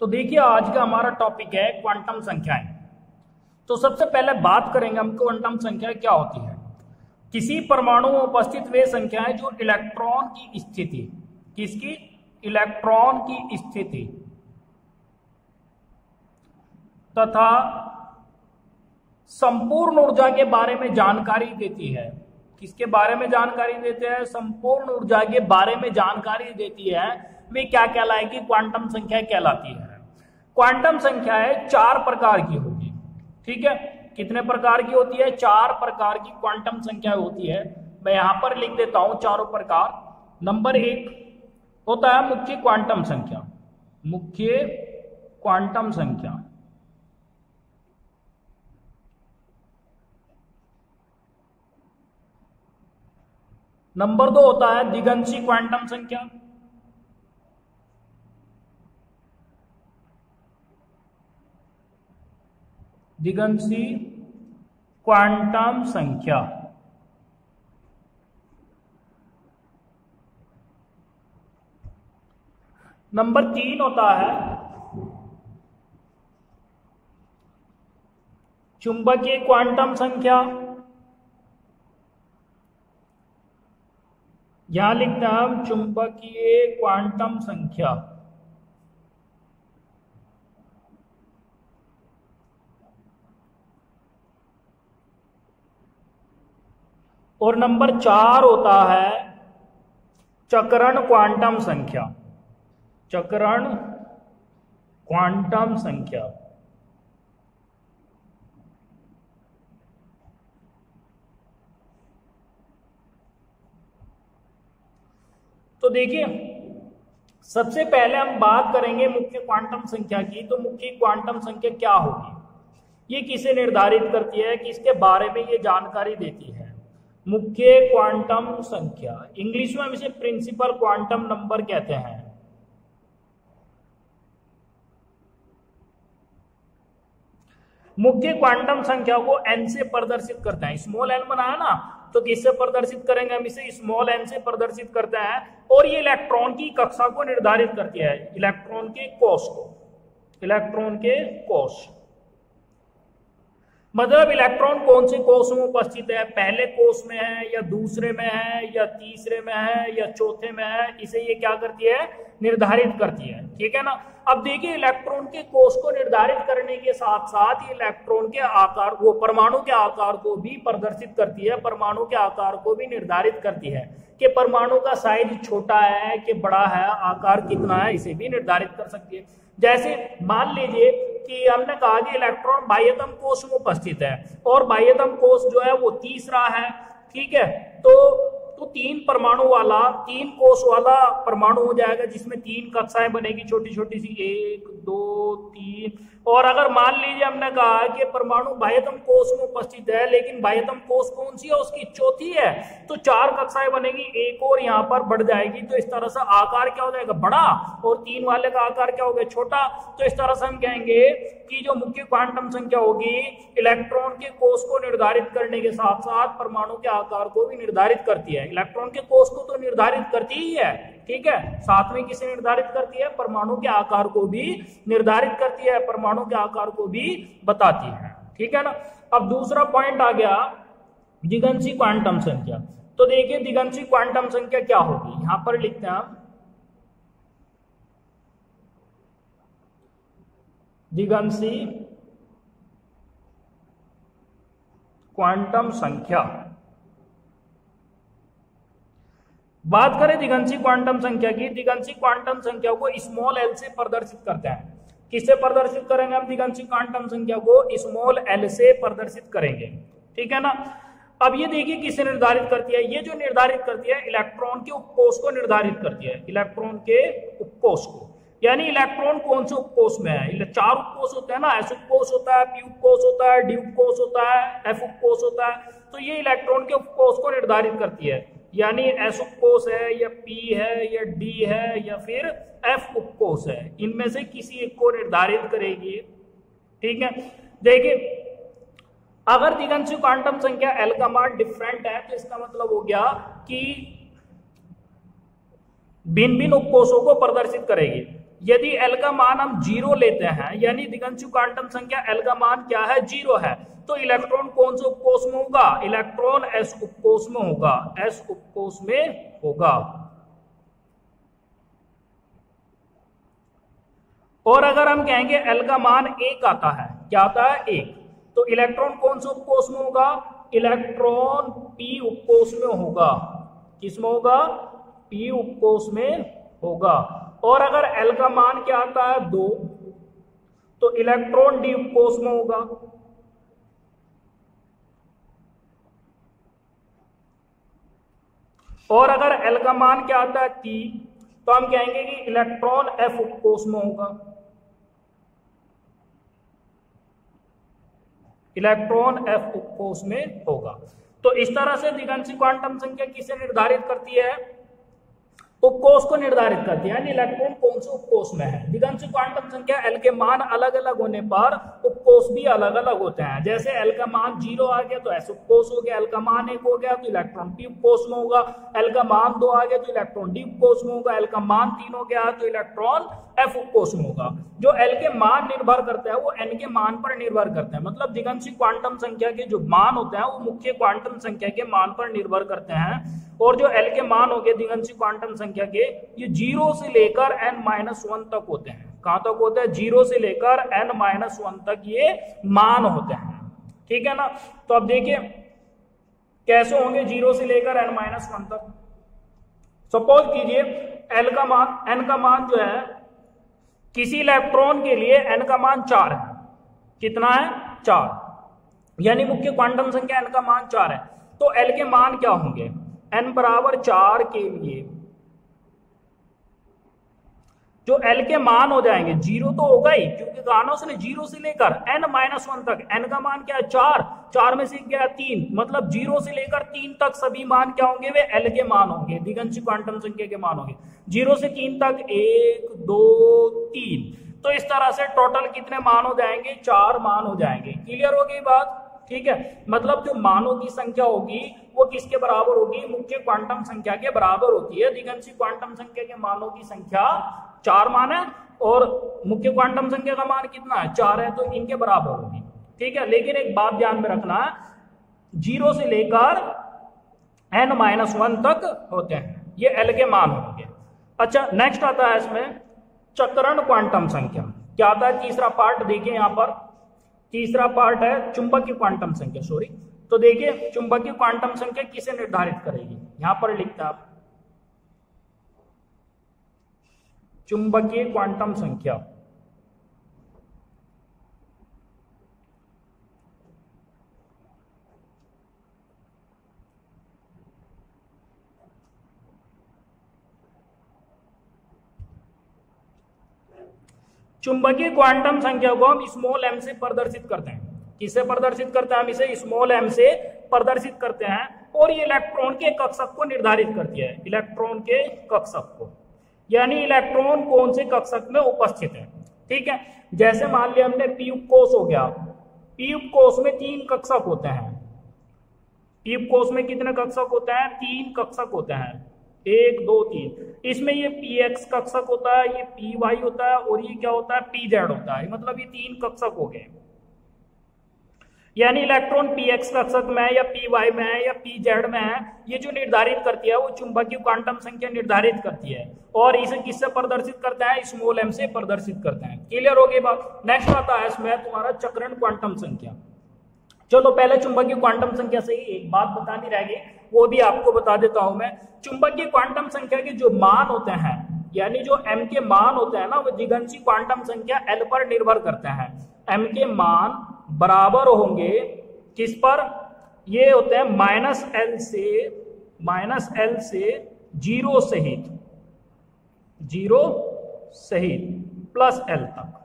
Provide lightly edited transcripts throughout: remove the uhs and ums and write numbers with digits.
तो देखिए आज का हमारा टॉपिक है क्वांटम संख्याएं। तो सबसे पहले बात करेंगे हम क्वांटम संख्या क्या होती है। किसी परमाणु में उपस्थित वे संख्याएं जो इलेक्ट्रॉन की स्थिति, किसकी, इलेक्ट्रॉन की स्थिति तथा संपूर्ण ऊर्जा के बारे में जानकारी देती है। किसके बारे में जानकारी देते हैं? संपूर्ण ऊर्जा के बारे में जानकारी देती है। वे क्या कहलाएगी? क्वांटम संख्या कहलाती है। क्वांटम संख्याएं 4 प्रकार की होगी। ठीक है, कितने प्रकार की होती है? 4 प्रकार की क्वांटम संख्या होती है। मैं यहां पर लिख देता हूं चारों प्रकार। नंबर 1 होता है मुख्य क्वांटम संख्या। मुख्य क्वांटम संख्या। नंबर 2 होता है दिगंशी क्वांटम संख्या। दिगंशी क्वांटम संख्या। नंबर 3 होता है चुंबकीय क्वांटम संख्या। यहां लिखते हैं हम चुंबकीय क्वांटम संख्या। और नंबर 4 होता है चक्रण क्वांटम संख्या। चक्रण क्वांटम संख्या। तो देखिए सबसे पहले हम बात करेंगे मुख्य क्वांटम संख्या की। तो मुख्य क्वांटम संख्या क्या होगी, ये किसे निर्धारित करती है, किसके बारे में ये जानकारी देती है? मुख्य क्वांटम संख्या, इंग्लिश में हम इसे प्रिंसिपल क्वांटम नंबर कहते हैं। मुख्य क्वांटम संख्या को n से प्रदर्शित करते हैं। स्मॉल n बनाया ना, तो किससे प्रदर्शित करेंगे हम इसे? स्मॉल n से प्रदर्शित करते हैं। और ये इलेक्ट्रॉन की कक्षा को निर्धारित करती है, इलेक्ट्रॉन के कोष को। इलेक्ट्रॉन के कोष मतलब इलेक्ट्रॉन कौन से कोष में उपस्थित है, पहले कोष में है या दूसरे में है या तीसरे में है या चौथे में है, इसे ये क्या करती है? निर्धारित करती है। ठीक है ना। अब देखिए इलेक्ट्रॉन के कोष को निर्धारित करने के साथ साथ ये इलेक्ट्रॉन के आकार, वो परमाणु के आकार को भी प्रदर्शित करती है, परमाणु के आकार को भी निर्धारित करती है कि परमाणु का साइज छोटा है कि बड़ा है, आकार कितना है, इसे भी निर्धारित कर सकती है। जैसे मान लीजिए कि हमने कहा कि इलेक्ट्रॉन बाह्यतम कोष में उपस्थित है और बाह्यतम कोष जो है वो तीसरा है। ठीक है, तो 3 परमाणु वाला, 3 कोष वाला परमाणु हो जाएगा जिसमें 3 कक्षाएं बनेगी, छोटी छोटी सी, 1 2 3। और अगर मान लीजिए हमने कहा कि परमाणु बाह्यतम कोष में उपस्थित है लेकिन बाह्यतम कोष कौन सी है? उसकी चौथी है, तो 4 कक्षाएं बनेगी, एक और यहाँ पर बढ़ जाएगी। तो इस तरह से आकार क्या हो जाएगा? बड़ा, और 3 वाले का आकार क्या हो गया? छोटा। तो इस तरह से हम कहेंगे कि जो मुख्य क्वांटम संख्या होगी इलेक्ट्रॉन के कोष को निर्धारित करने के साथ साथ परमाणु के आकार को भी निर्धारित करती है। इलेक्ट्रॉन के कोष को तो निर्धारित करती ही है, ठीक है, साथ में किसे निर्धारित करती है? परमाणु के आकार को भी निर्धारित करती है, परमाणु के आकार को भी बताती है। ठीक है ना। अब दूसरा पॉइंट आ गया दिगंशी क्वांटम संख्या। तो देखिए दिगंशी क्वांटम संख्या क्या होगी, यहां पर लिखते हैं हम दिगंशी क्वांटम संख्या। बात करें दिगंशी क्वांटम संख्या की, दिगंशी क्वांटम संख्या को स्मॉल l से प्रदर्शित करते हैं। किससे प्रदर्शित करेंगे हम? दिगंशी क्वांटम संख्या को स्मॉल l से प्रदर्शित करेंगे। ठीक है ना। अब ये देखिए किसे निर्धारित करती है? ये जो निर्धारित करती है इलेक्ट्रॉन के उपकोष को निर्धारित करती है, इलेक्ट्रॉन के उपकोष को। यानी इलेक्ट्रॉन कौन से उपकोष में है? 4 उपकोष होते हैं ना, s उपकोष होता है, p उपकोष होता है, d उपकोष होता है, f उपकोष होता है। तो ये इलेक्ट्रॉन के उपकोष को निर्धारित करती है, यानी s उपकोष है या p है या d है या फिर f उपकोष है, इनमें से किसी एक को निर्धारित करेगी। ठीक है, देखिए अगर दिगंशी क्वांटम संख्या l का मान डिफरेंट है तो इसका मतलब हो गया कि भिन्न भिन्न उपकोषों को प्रदर्शित करेगी। यदि एल का मान हम 0 लेते हैं, यानी दिगंशु क्वांटम संख्या एल का मान क्या है, 0 है, तो इलेक्ट्रॉन कौन से उपकोष में होगा, इलेक्ट्रॉन एस उपकोष में होगा, एस उपकोष में होगा। और अगर हम कहेंगे एल का मान 1 आता है, क्या आता है, 1, तो इलेक्ट्रॉन कौन से उपकोष में होगा, इलेक्ट्रॉन पी उपकोष में होगा। किस में होगा, पी उपकोष में होगा। और अगर एल का मान क्या आता है, 2, तो इलेक्ट्रॉन डी उपकोष में होगा। और अगर एल का मान क्या आता है, 3, तो हम कहेंगे कि इलेक्ट्रॉन एफ उपकोष में होगा, इलेक्ट्रॉन एफ उपकोष में होगा। तो इस तरह से दिगंशी क्वांटम संख्या किसे निर्धारित करती है, उपकोष को निर्धारित करती है, यानी इलेक्ट्रॉन कौन से उपकोष में है। दिगंशी क्वांटम संख्या एल के मान अलग अलग होने पर उपकोष भी अलग अलग होते हैं। जैसे एल का मान 0 आ गया तो एस उपकोष हो गया, एल का मान 1 हो गया तो इलेक्ट्रॉन पी उपकोष में होगा, एल का मान 2 आ गया तो इलेक्ट्रॉन डी उपकोष में होगा, एल का मान 3 हो गया तो इलेक्ट्रॉन एफ उपकोष में होगा। जो एल के मान निर्भर करता है वो एन के मान पर निर्भर करते हैं। मतलब दिगंशी क्वांटम संख्या के जो मान होते हैं वो मुख्य क्वांटम संख्या के मान पर निर्भर करते हैं। और जो एल के मान हो गए दिगंशी क्वांटम संख्या के, ये 0 से लेकर n-1 तक होते हैं। कहां तक होते हैं, 0 से लेकर n-1 तक ये मान होते हैं। ठीक है ना। तो अब देखिए कैसे होंगे 0 से लेकर n-1 तक। सपोज कीजिए एल का मान, n का मान जो है किसी इलेक्ट्रॉन के लिए n का मान 4 है। कितना है, 4, यानी मुख्य क्वांटम संख्या n का मान 4 है। तो l के मान क्या होंगे, n बराबर 4 के लिए जो l के मान हो जाएंगे, 0 तो होगा ही क्योंकि कहा ना उसने 0 से लेकर n-1 तक। n का मान क्या है, 4, 4 में से गया 3, मतलब 0 से लेकर 3 तक सभी मान क्या होंगे, वे l के मान होंगे, दिगंशी क्वांटम संख्या के मान होंगे। 0 से 3 तक 1 2 3, तो इस तरह से टोटल कितने मान हो जाएंगे, 4 मान हो जाएंगे। क्लियर हो गई बात। ठीक है, मतलब जो मानों की संख्या होगी वो किसके बराबर होगी, मुख्य क्वांटम संख्या के बराबर होती है। दिगंशी क्वांटम संख्या के मानों की संख्या 4 मान है और मुख्य क्वांटम संख्या का मान कितना है, 4 है, तो इनके बराबर होगी। ठीक है, लेकिन एक बात ध्यान में रखना, 0 से लेकर n-1 तक होते हैं, ये l के मान होंगे। अच्छा, नेक्स्ट आता है इसमें चक्रण क्वांटम संख्या। क्या आता है, तीसरा पार्ट देखिए, यहां पर तीसरा पार्ट है चुंबकीय क्वांटम संख्या। सॉरी, तो देखिए चुंबकीय क्वांटम संख्या किसे निर्धारित करेगी, यहां पर लिखता है आप चुंबकीय क्वांटम संख्या। चुंबकीय क्वांटम संख्या को हम स्मॉल m से प्रदर्शित करते हैं। किससे प्रदर्शित करते हैं, हम इसे स्मॉल m से प्रदर्शित करते हैं। और ये इलेक्ट्रॉन के कक्षक को निर्धारित करती है, इलेक्ट्रॉन के कक्षक को, यानी इलेक्ट्रॉन कौन से कक्षक में उपस्थित है। ठीक है, जैसे मान लिया हमने पी उपकोष हो गया, पी उपकोष में 3 कक्षक होते हैं। पी उपकोष में कितने कक्षक होते हैं, 3 कक्षक होते हैं, 1 2 3। इसमें ये px कक्षक होता है, ये py होता है और ये क्या होता है, pz होता है। मतलब ये 3 कक्षक हो गए, यानी इलेक्ट्रॉन px कक्षक में है या py में है या pz में है, ये जो निर्धारित करती है वो चुंबकीय क्वांटम संख्या निर्धारित करती है। और इसे किससे प्रदर्शित करते हैं, स्मॉल m से प्रदर्शित करते हैं। क्लियर हो गई बात। नेक्स्ट आता है इसमें तुम्हारा चक्रण क्वांटम संख्या। चलो पहले चुंबकीय क्वांटम संख्या से ही एक बात बतानी रह गई, वो भी आपको बता देता हूं मैं। चुंबकीय क्वांटम संख्या के जो मान होते हैं, यानी जो m के मान होते हैं ना, वो दिगंशी क्वांटम संख्या l पर निर्भर करते हैं। m के मान बराबर होंगे किस पर, ये होते हैं -l से 0 सहित प्लस l तक।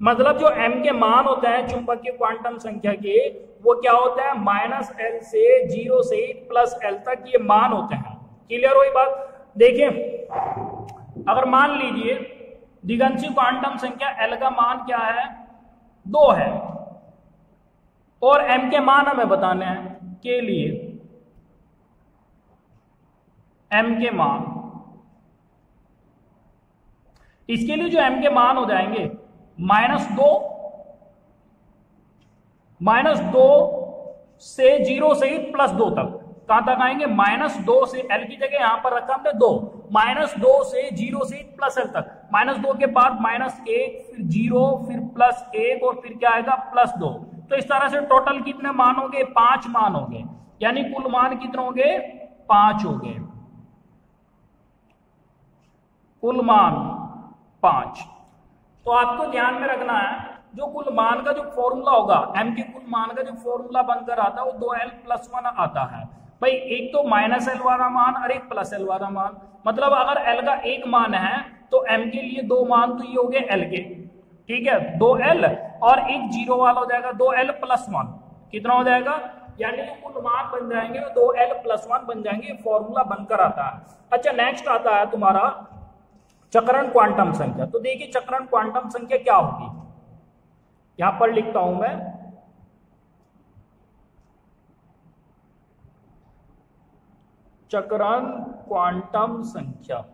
मतलब जो m के मान होते हैं चुंबकीय क्वांटम संख्या के, वो क्या होता है, -l से 0 से प्लस l तक ये मान होते हैं। क्लियर हुई बात। देखिए अगर मान लीजिए दिगंशी क्वांटम संख्या l का मान क्या है, 2 है, और m के मान हमें बताने हैं के लिए m के मान इसके लिए जो m के मान हो जाएंगे -2 से 0 से +2 तक, कहां तक आएंगे? -2 से, l की जगह यहां पर रखा हमने 2, -2 से 0 से +l तक, -2 के बाद -1 फिर 0 फिर +1 और फिर क्या आएगा? +2। तो इस तरह से टोटल कितने मान होंगे? 5 मान होंगे, यानी कुल मान कितने होंगे? 5 हो गए, कुल मान 5। तो आपको ध्यान में रखना है, जो कुल मान का जो फॉर्मूला होगा, m के कुल मान का जो फॉर्मूला बनकर आता है वो 2l+1 आता है। भाई एक तो -l वाला मान और एक +l वाला मान, मतलब अगर l का एक मान है तो m के लिए 2 मान तो ये हो गए l के, ठीक है, 2l, और एक 0 वाला हो जाएगा 2l+1, कितना हो जाएगा? यानी जो कुल मान बन जाएंगे वो 2l+1 बन जाएंगे, फॉर्मूला बनकर आता है। अच्छा, नेक्स्ट आता है तुम्हारा चक्रण क्वांटम संख्या। तो देखिए चक्रण क्वांटम संख्या क्या होगी, यहां पर लिखता हूं मैं, चक्रण क्वांटम संख्या।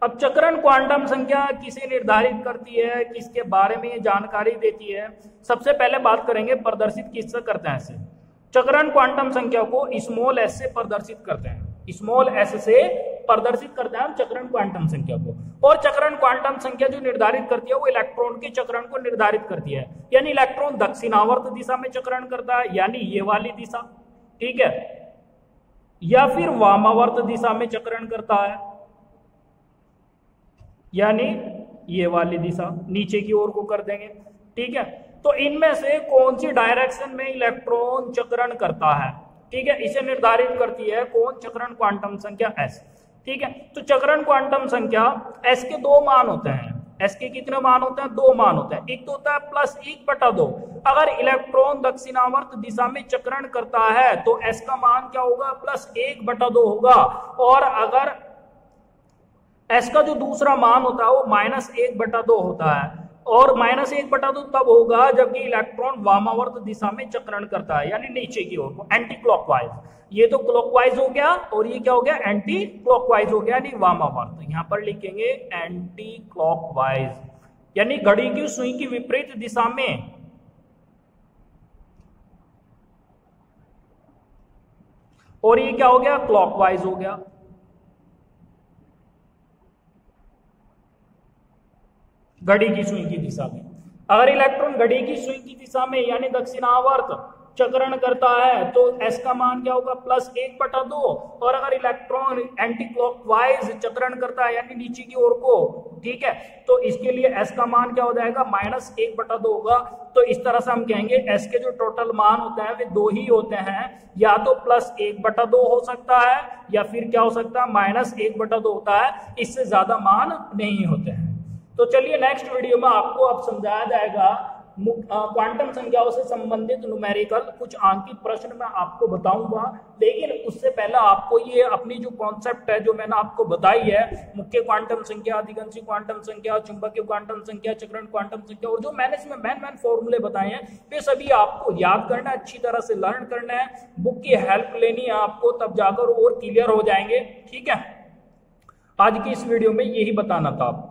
अब चक्रण क्वांटम संख्या किसे निर्धारित करती है, किसके बारे में ये जानकारी देती है? सबसे पहले बात करेंगे प्रदर्शित किससे करते हैं इसे। चक्रण क्वांटम संख्या को स्मॉल s से प्रदर्शित करते हैं, स्मॉल s से प्रदर्शित करते हैं हम चक्रण क्वांटम संख्या को। और चक्रण क्वांटम संख्या जो निर्धारित करती है वो इलेक्ट्रॉन के चक्रण को निर्धारित करती है, यानी इलेक्ट्रॉन दक्षिणावर्त दिशा में चक्रण करता है, यानी ये वाली दिशा, ठीक है, या फिर वामावर्त दिशा में चक्रण करता है, यानी ये वाली दिशा, नीचे की ओर को कर देंगे, ठीक है। तो इनमें से कौन सी डायरेक्शन में इलेक्ट्रॉन चक्रण करता है, ठीक है, इसे निर्धारित करती है कौन? चक्रण क्वांटम संख्या s, ठीक है। तो चक्रण क्वांटम संख्या s के 2 मान होते हैं, s के कितने मान होते हैं? 2 मान होते हैं। एक तो होता है +1/2, अगर इलेक्ट्रॉन दक्षिणावर्त दिशा में चक्रण करता है तो s का मान क्या होगा? +1/2 होगा। और अगर s का जो दूसरा मान होता है वो -1/2 होता है, और -1/2 तब होगा जबकि इलेक्ट्रॉन वामावर्त दिशा में चक्रण करता है, यानी नीचे की ओर को, एंटी क्लॉकवाइज। ये तो क्लॉकवाइज हो गया और ये क्या हो गया? एंटी क्लॉकवाइज हो गया, यानी वामावर्त। यहां पर लिखेंगे एंटी क्लॉकवाइज, यानी घड़ी की सुई की विपरीत दिशा में। और ये क्या हो गया? क्लॉकवाइज हो गया। घड़ी की सुई की दिशा में, अगर इलेक्ट्रॉन घड़ी की सुई की दिशा में यानी दक्षिणावर्त चक्रण करता है तो s का मान क्या होगा? +1/2। और अगर इलेक्ट्रॉन एंटी क्लॉकवाइज चक्रण करता है यानी नीचे की ओर को, ठीक है, तो इसके लिए s का मान क्या हो जाएगा? -1/2 होगा। तो इस तरह से हम कहेंगे s के जो टोटल मान होते हैं वे 2 ही होते हैं, या तो +1/2 हो सकता है या फिर क्या हो सकता है? -1/2 होता है, इससे ज्यादा मान नहीं होते हैं। तो चलिए नेक्स्ट वीडियो में आपको अब समझाया जाएगा क्वांटम संख्याओं से संबंधित न्यूमेरिकल कुछ आंकिक प्रश्न मैं आपको बताऊंगा। लेकिन उससे पहले आपको ये अपनी जो कॉन्सेप्ट है जो मैंने आपको बताई है, मुख्य क्वांटम संख्या, अधिगंशी क्वांटम संख्या, चुंबकीय क्वांटम संख्या, चक्रण क्वांटम संख्या, और जो मैंने इसमें मैन फॉर्मूले बताए हैं वे सभी आपको याद करना है, अच्छी तरह से लर्न करना है, बुक की हेल्प लेनी है आपको, तब जाकर और क्लियर हो जाएंगे, ठीक है। आज की इस वीडियो में यही बताना था आपको।